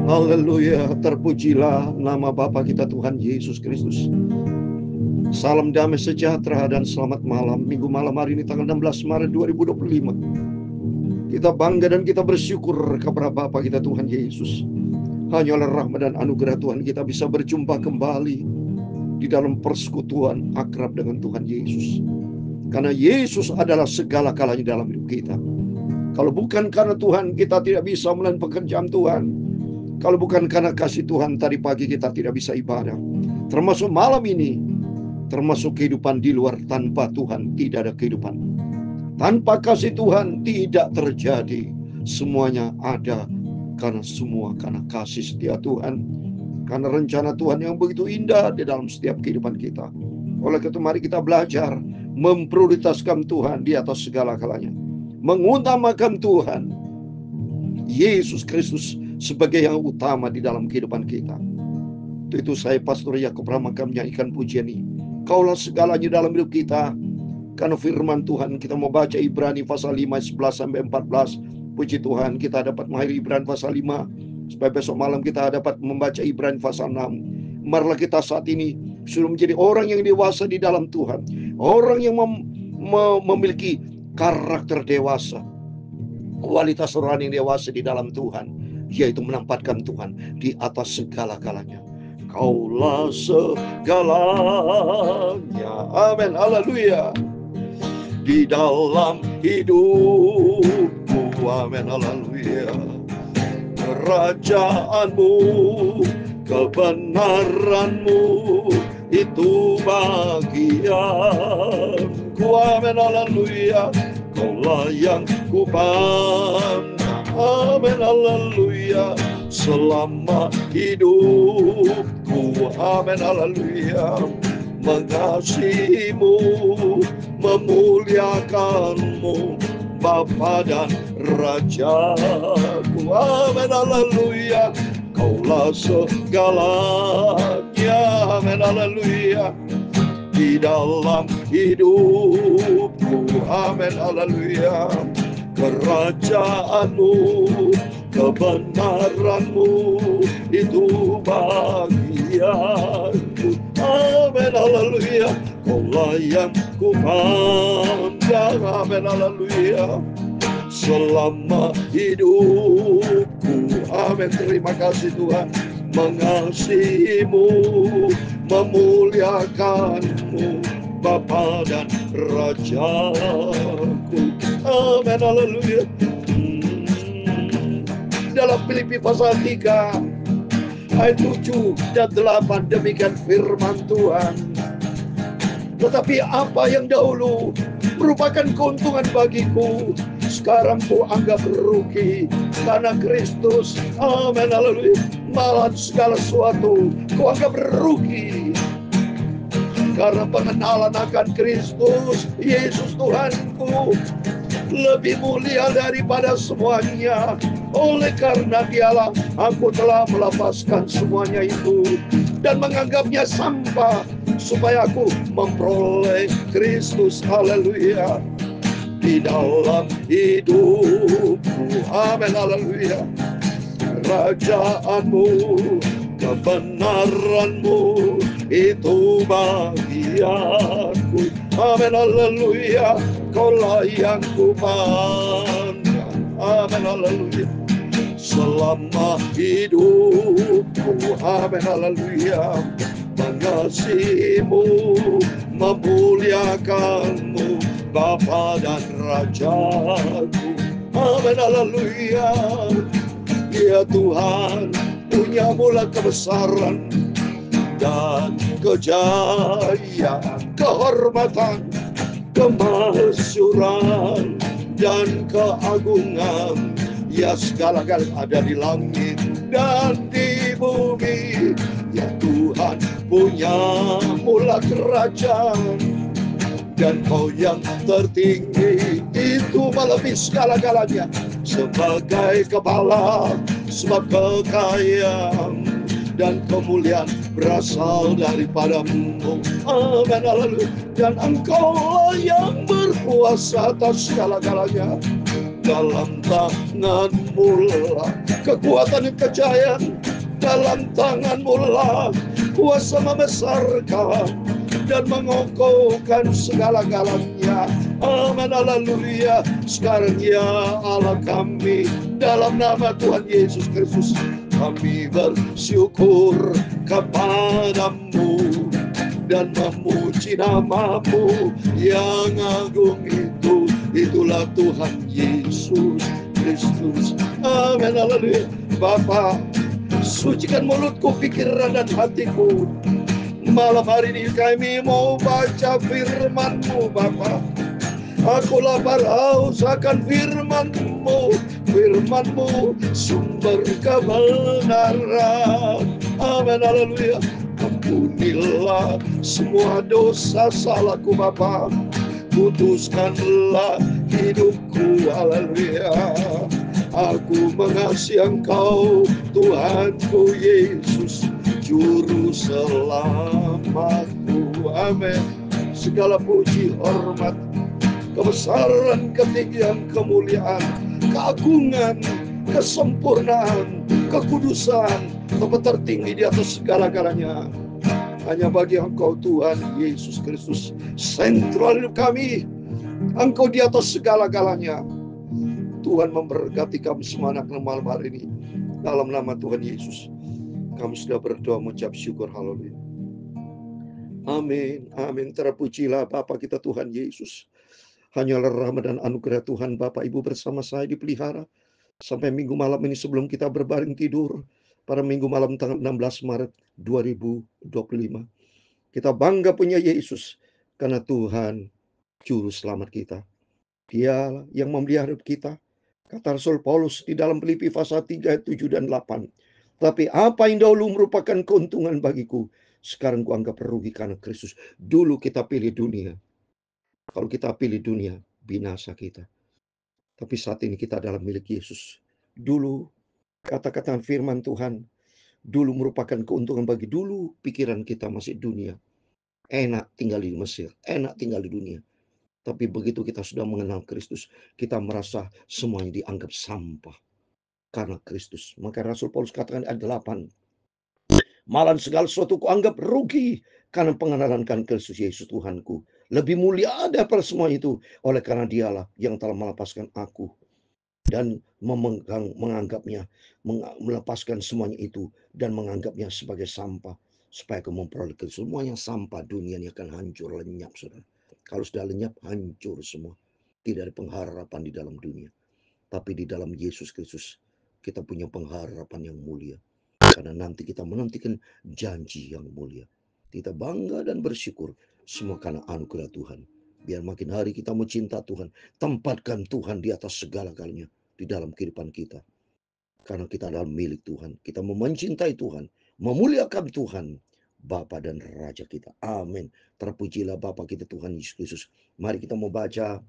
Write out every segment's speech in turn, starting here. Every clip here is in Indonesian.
Haleluya, terpujilah nama Bapa kita Tuhan Yesus Kristus. Salam damai sejahtera dan selamat malam. Minggu malam hari ini tanggal 16 Maret 2025. Kita bangga dan kita bersyukur kepada Bapa kita Tuhan Yesus. Hanya oleh rahmat dan anugerah Tuhan kita bisa berjumpa kembali di dalam persekutuan akrab dengan Tuhan Yesus. Karena Yesus adalah segala kalanya dalam hidup kita. Kalau bukan karena Tuhan, kita tidak bisa melakukan pekerjaan Tuhan. Kalau bukan karena kasih Tuhan, tadi pagi kita tidak bisa ibadah. Termasuk malam ini, termasuk kehidupan di luar. Tanpa Tuhan tidak ada kehidupan. Tanpa kasih Tuhan tidak terjadi. Semuanya ada karena kasih setia Tuhan. Karena rencana Tuhan yang begitu indah di dalam setiap kehidupan kita. Oleh itu mari kita belajar memprioritaskan Tuhan di atas segala kalanya. Mengutamakan Tuhan Yesus Kristus sebagai yang utama di dalam kehidupan kita. Itu saya Pastor Yakub Ramaka menyanyikan pujian ini. Kaulah segalanya dalam hidup kita. Karena firman Tuhan kita mau baca Ibrani pasal 5 11 sampai 14. Puji Tuhan kita dapat mengakhiri Ibrani pasal 5 supaya besok malam kita dapat membaca Ibrani pasal 6. Marilah kita saat ini sudah menjadi orang yang dewasa di dalam Tuhan. Orang yang memiliki karakter dewasa. Kualitas orang yang dewasa di dalam Tuhan, yaitu menempatkan Tuhan di atas segala kalanya. Kaulah segalanya, amin, haleluya, di dalam hidupku, amin, haleluya. Kerajaanmu, kebenaranmu, itu bagianku, amin, haleluya. Kaulah yang ku pandang, amin, haleluya, selama hidupku, amin, haleluya. Mengasihimu, memuliakanmu, Bapa dan Rajaku, amin, haleluya. Kaulah segalanya, amin, haleluya, di dalam hidupku, amin, haleluya. Kerajaanmu, kebenaranmu, itu bagianku, amin, haleluya. Kaulah yang ku pandang, amin, haleluya, selama hidupku, amin. Terima kasih Tuhan. Mengasihimu, memuliakanmu, Bapa dan Rajaku, amin, haleluya. Dalam Filipi pasal 3 ayat 7 dan 8 demikian firman Tuhan. Tetapi apa yang dahulu merupakan keuntungan bagiku, sekarang ku anggap rugi karena Kristus, amin, haleluya. Malah segala sesuatu ku anggap rugi karena pengenalan akan Kristus Yesus Tuhanku lebih mulia daripada semuanya. Oleh karena Dialah aku telah melepaskan semuanya itu dan menganggapnya sampah supaya aku memperoleh Kristus, haleluya, di dalam hidupku, amin, haleluya. Kerajaanmu, kebenaranmu, itu bagianku, amin, haleluya. Kaulah yang ku pandang, amin, haleluya, selama hidupku, amin, haleluya. Mengasihimu, memuliakanmu, Bapa dan Rajaku, amin, haleluya. Ya Tuhan, punya mula kebesaran dan kejayaan, kehormatan, kemasyuran dan keagungan. Ya segala-galanya ada di langit dan di bumi. Ya Tuhan, punya mula kerajaan dan Kau yang tertinggi itu melebihi segala-galanya. Sebagai kepala, sebab kekayaan dan kemuliaan berasal daripada-Mu, amin, haleluya. Dan Engkau yang berkuasa atas segala-galanya. Dalam tangan-Mu lah kekuatan dan kejayaan dalam tangan-Mu lah kuasa membesarkan dan mengokohkan segala-galanya. Amin, haleluya. Sekarang ya Allah kami, dalam nama Tuhan Yesus Kristus, kami bersyukur kepadamu dan memuji nama-Mu yang agung itu. Itulah Tuhan Yesus Kristus. Amin, haleluya. Bapa, sucikan mulutku, pikiran dan hatiku. Malam hari ini kami mau baca firman-Mu, Bapa. Aku lapar haus akan firman-Mu. Firman-Mu sumber kebenaran. Amin, haleluya. Ampunilah semua dosa salahku, Bapa. Putuskanlah hidupku, haleluya. Aku mengasihi Engkau, Tuhanku Yesus, Juru selamatku. Amin. Segala puji, hormat, kebesaran, ketinggian, kemuliaan, keagungan, kesempurnaan, kekudusan, tempat tertinggi di atas segala-galanya hanya bagi Engkau, Tuhan Yesus Kristus. Sentral hidup kami, Engkau di atas segala-galanya. Tuhan memberkati kami semua anak malam hari ini. Dalam nama Tuhan Yesus, kami sudah berdoa mengucap syukur. Haleluya. Amin. Amin. Terpujilah Bapa kita Tuhan Yesus. Hanyalah rahmat dan anugerah Tuhan Bapak Ibu bersama saya dipelihara sampai minggu malam ini sebelum kita berbaring tidur pada minggu malam tanggal 16 Maret 2025. Kita bangga punya Yesus karena Tuhan Juru Selamat kita. Dia yang memelihara hidup kita. Kata Rasul Paulus di dalam Filipi pasal 3 ayat 7 dan 8. Tapi apa yang dahulu merupakan keuntungan bagiku, sekarang kuanggap rugi karena Kristus. Dulu kita pilih dunia. Kalau kita pilih dunia, binasa kita. Tapi saat ini kita adalah milik Yesus. Dulu, kata-kata firman Tuhan, dulu merupakan keuntungan bagi dulu pikiran kita masih dunia. Enak tinggal di Mesir, enak tinggal di dunia. Tapi begitu kita sudah mengenal Kristus, kita merasa semuanya dianggap sampah karena Kristus. Maka Rasul Paulus katakan ayat 8, malah segala sesuatu kuanggap rugi karena pengenalan Kristus Yesus Tuhanku. Lebih mulia daripada semua itu, oleh karena Dialah yang telah melepaskan aku dan menganggapnya, melepaskan semuanya itu dan menganggapnya sebagai sampah supaya aku memperoleh Kristus. Semuanya sampah, dunia ini akan hancur, lenyap, saudara. Kalau sudah lenyap, hancur semua. Tidak ada pengharapan di dalam dunia. Tapi di dalam Yesus Kristus, kita punya pengharapan yang mulia. Karena nanti kita menantikan janji yang mulia. Kita bangga dan bersyukur semua karena anugerah Tuhan. Biar makin hari kita mencinta Tuhan. Tempatkan Tuhan di atas segala-galanya di dalam kehidupan kita. Karena kita adalah milik Tuhan. Kita mencintai Tuhan. Memuliakan Tuhan. Bapa dan Raja kita. Amin. Terpujilah Bapa kita Tuhan Yesus Kristus. Mari kita mau baca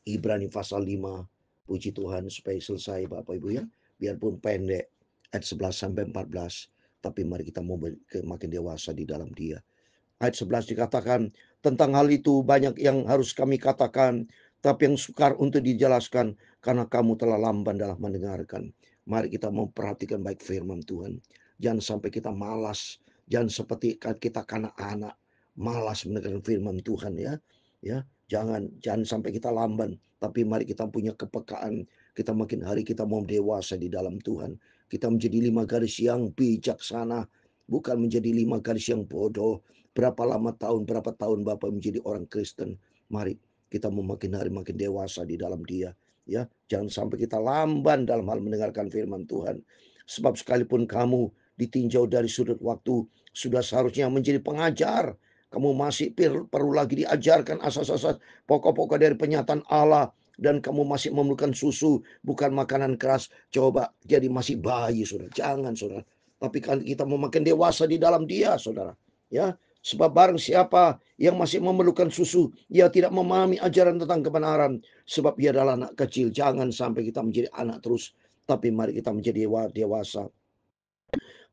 Ibrani pasal 5. Puji Tuhan supaya selesai Bapak Ibu ya. Biarpun pendek. Ayat 11 sampai 14. Tapi mari kita mau makin dewasa di dalam Dia. Ayat 11 dikatakan, tentang hal itu banyak yang harus kami katakan, tapi yang sukar untuk dijelaskan karena kamu telah lamban dalam mendengarkan. Mari kita memperhatikan baik firman Tuhan. Jangan sampai kita malas. Jangan seperti kita kanak-anak malas mendengarkan firman Tuhan ya. Jangan sampai kita lamban. Tapi mari kita punya kepekaan. Kita makin hari kita mau dewasa di dalam Tuhan. Kita menjadi 5 garis yang bijaksana. Bukan menjadi 5 garis yang bodoh. Berapa tahun Bapak menjadi orang Kristen. Mari kita mau makin hari makin dewasa di dalam Dia. Ya, jangan sampai kita lamban dalam hal mendengarkan firman Tuhan. Sebab sekalipun kamu ditinjau dari sudut waktu, sudah seharusnya menjadi pengajar. Kamu masih perlu lagi diajarkan asas-asas pokok-pokok dari penyataan Allah. Dan kamu masih memerlukan susu, bukan makanan keras. Coba jadi masih bayi, saudara. Jangan, saudara. Tapi kan kita mau makin dewasa di dalam Dia, saudara. Ya, sebab barang siapa yang masih memerlukan susu, ia tidak memahami ajaran tentang kebenaran. Sebab ia adalah anak kecil. Jangan sampai kita menjadi anak terus. Tapi mari kita menjadi dewasa.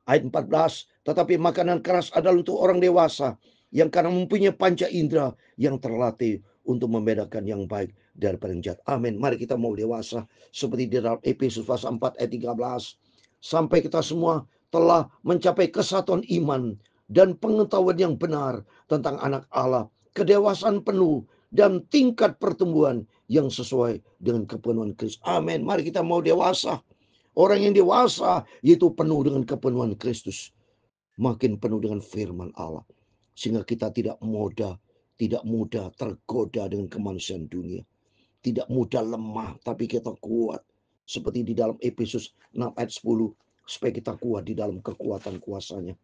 Ayat 14, tetapi makanan keras adalah untuk orang dewasa, yang karena mempunyai panca indera yang terlatih untuk membedakan yang baik daripada yang jahat. Amin. Mari kita mau dewasa. Seperti di dalam Efesus pasal 4 ayat 13. Sampai kita semua telah mencapai kesatuan iman dan pengetahuan yang benar tentang anak Allah, kedewasaan penuh dan tingkat pertumbuhan yang sesuai dengan kepenuhan Kristus. Amin. Mari kita mau dewasa. Orang yang dewasa yaitu penuh dengan kepenuhan Kristus. Makin penuh dengan firman Allah. Sehingga kita tidak mudah tergoda dengan kemanusiaan dunia. Tidak mudah lemah, tapi kita kuat. Seperti di dalam Efesus 6 ayat 10. Supaya kita kuat di dalam kekuatan kuasanya.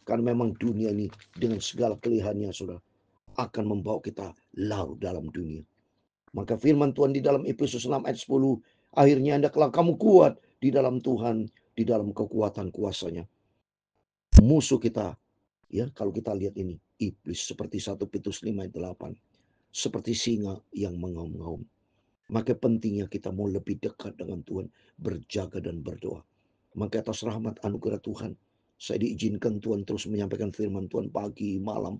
Karena memang dunia ini dengan segala kelihayannya, saudara, akan membawa kita larut dalam dunia. Maka firman Tuhan di dalam Efesus 6 ayat 10. Akhirnya hendaklah kamu kuat di dalam Tuhan, di dalam kekuatan kuasanya. Musuh kita, ya, kalau kita lihat ini, iblis seperti 1 Petrus 5 ayat 8. Seperti singa yang mengaum-ngaum. Maka pentingnya kita mau lebih dekat dengan Tuhan, berjaga dan berdoa. Maka atas rahmat anugerah Tuhan, saya diizinkan Tuhan terus menyampaikan firman Tuhan pagi malam.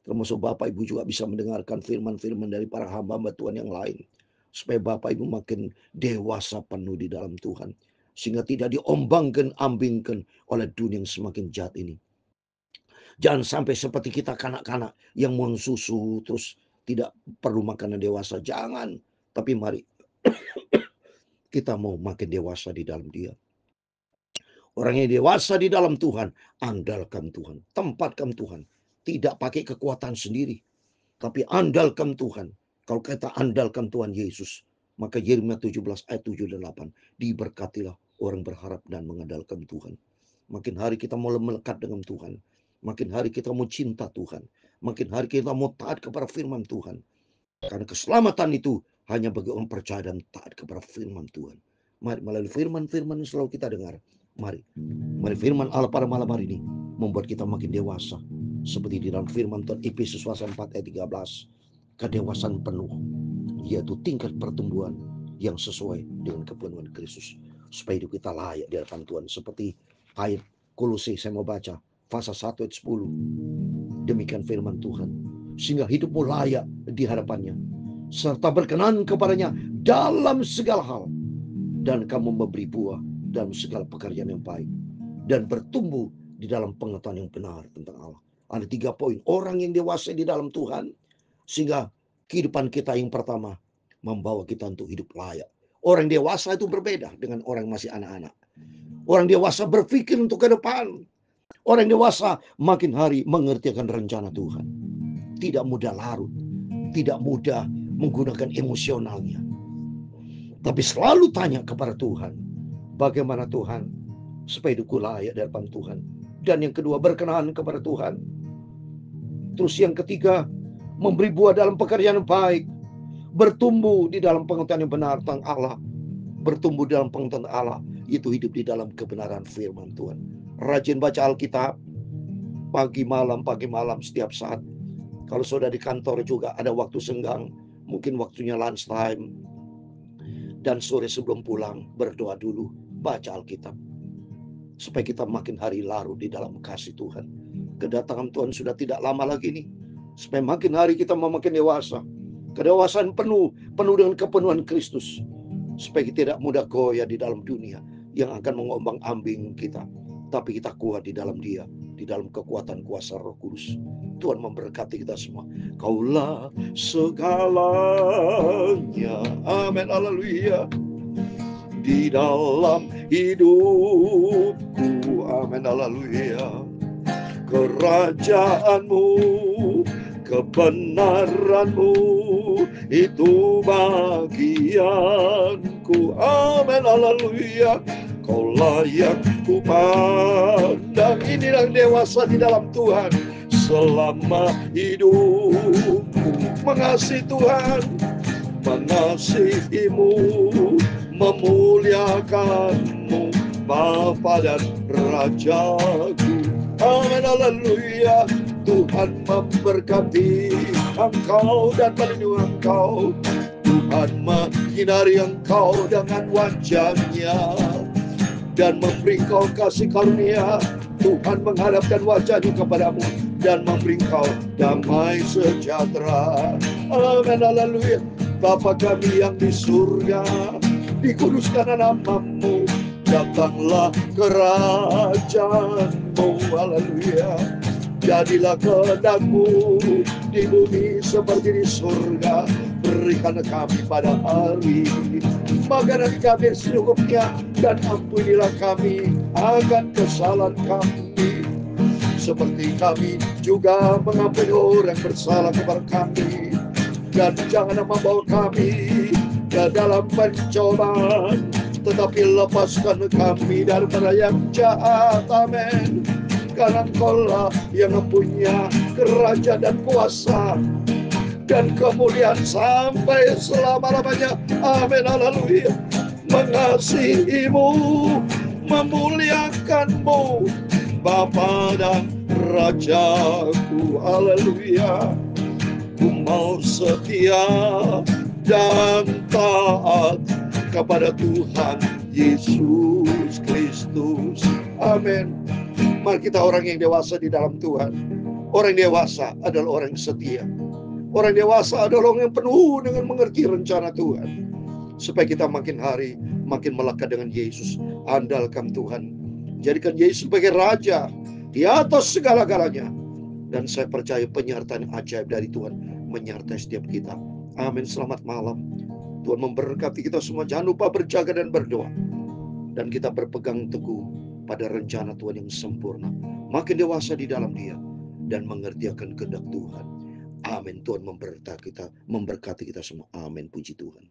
Termasuk Bapak Ibu juga bisa mendengarkan firman-firman dari para hamba-hamba Tuhan yang lain. Supaya Bapak Ibu makin dewasa penuh di dalam Tuhan. Sehingga tidak diombang-ambingkan oleh dunia yang semakin jahat ini. Jangan sampai seperti kita kanak-kanak yang mau susu terus tidak perlu makanan dewasa. Jangan. Tapi mari kita mau makin dewasa di dalam Dia. Orang yang dewasa di dalam Tuhan, andalkan Tuhan, tempatkan Tuhan. Tidak pakai kekuatan sendiri, tapi andalkan Tuhan. Kalau kita andalkan Tuhan Yesus, maka Yeremia 17 ayat 7 dan 8, diberkatilah orang berharap dan mengandalkan Tuhan. Makin hari kita mau melekat dengan Tuhan. Makin hari kita mau cinta Tuhan. Makin hari kita mau taat kepada firman Tuhan. Karena keselamatan itu hanya bagi orang percaya dan taat kepada firman Tuhan. Mari melalui firman-firman yang selalu kita dengar. Mari firman Allah pada malam hari ini membuat kita makin dewasa. Seperti di dalam firman Tuhan Efesus 4 ayat 13. Kedewasaan penuh, yaitu tingkat pertumbuhan yang sesuai dengan kepenuhan Kristus. Supaya hidup kita layak di hadapan Tuhan. Seperti ayat Kolose, saya mau baca pasal 1 ayat 10. Demikian firman Tuhan. Sehingga hidupmu layak di hadapannya, serta berkenan kepadanya dalam segala hal. Dan kamu memberi buah dalam segala pekerjaan yang baik. Dan bertumbuh di dalam pengetahuan yang benar tentang Allah. Ada 3 poin. Orang yang dewasa di dalam Tuhan. Sehingga kehidupan kita yang pertama membawa kita untuk hidup layak. Orang dewasa itu berbeda dengan orang masih anak-anak. Orang dewasa berpikir untuk ke depan. Orang dewasa makin hari mengerti akan rencana Tuhan. Tidak mudah larut. Tidak mudah menggunakan emosionalnya. Tapi selalu tanya kepada Tuhan. Bagaimana Tuhan? Supaya hidupku layak di hadapan Tuhan. Dan yang kedua, berkenan kepada Tuhan. Terus yang ketiga, memberi buah dalam pekerjaan yang baik. Bertumbuh di dalam pengetahuan yang benar tentang Allah. Bertumbuh dalam pengetahuan Allah. Itu hidup di dalam kebenaran firman Tuhan. Rajin baca Alkitab. Pagi malam setiap saat. Kalau sudah di kantor juga ada waktu senggang. Mungkin waktunya lunch time. Dan sore sebelum pulang berdoa dulu. Baca Alkitab. Supaya kita makin hari larut di dalam kasih Tuhan. Kedatangan Tuhan sudah tidak lama lagi nih. Supaya makin hari kita makin dewasa. Kedewasaan penuh dengan kepenuhan Kristus. Supaya kita tidak mudah goyah di dalam dunia yang akan mengombang-ambing kita. Tapi kita kuat di dalam Dia, di dalam kekuatan kuasa Roh Kudus. Tuhan memberkati kita semua. Kaulah segalanya. Amin. Haleluya. Di dalam hidupku. Amin. Haleluya. Kerajaanmu, kebenaranmu, itu bagianku. Amin. Haleluya. Kau layak ku pandang. Inilah dewasa di dalam Tuhan. Selama hidupku mengasihi Tuhan, mengasihimu, memuliakanmu, Bapa dan Rajaku. Amin. Haleluya. Tuhan memberkati engkau dan melindungi engkau. Tuhan menyinari engkau dengan wajah-Nya dan memberi kau kasih karunia. Tuhan menghadapkan wajah-Nya kepadamu dan memberi kau damai sejahtera. Amin. Haleluya. Bapa kami yang di surga, dikuduskan namamu, Datanglah kerajaan-Mu, haleluya. Jadilah kehendak-Mu di bumi seperti di surga. Berikan kami pada hari makanan kami secukupnya, dan ampunilah kami akan kesalahan kami, seperti kami juga mengampuni orang bersalah kepada kami. Dan jangan membawa kami ke dalam pencobaan, tetapi lepaskan kami daripada yang jahat. Amin. Karena Engkau-lah yang mempunyai kerajaan dan kuasa dan kemuliaan sampai selama-lamanya. Amin. Haleluya. Mengasihi-Mu, memuliakan-Mu, Bapa dan Rajaku. Haleluya. Ku mau setia dan taat kepada Tuhan Yesus Kristus. Amin. Mari kita orang yang dewasa di dalam Tuhan. Orang dewasa adalah orang yang setia. Orang dewasa adalah orang yang penuh dengan mengerti rencana Tuhan. Supaya kita makin hari makin melekat dengan Yesus. Andalkan Tuhan. Jadikan Yesus sebagai Raja di atas segala-galanya. Dan saya percaya penyertaan ajaib dari Tuhan menyertai setiap kita. Amin. Selamat malam. Tuhan memberkati kita semua. Jangan lupa berjaga dan berdoa. Dan kita berpegang teguh pada rencana Tuhan yang sempurna. Makin dewasa di dalam Dia dan mengerti akan kehendak Tuhan. Amin. Tuhan memberkati kita semua. Amin. Puji Tuhan.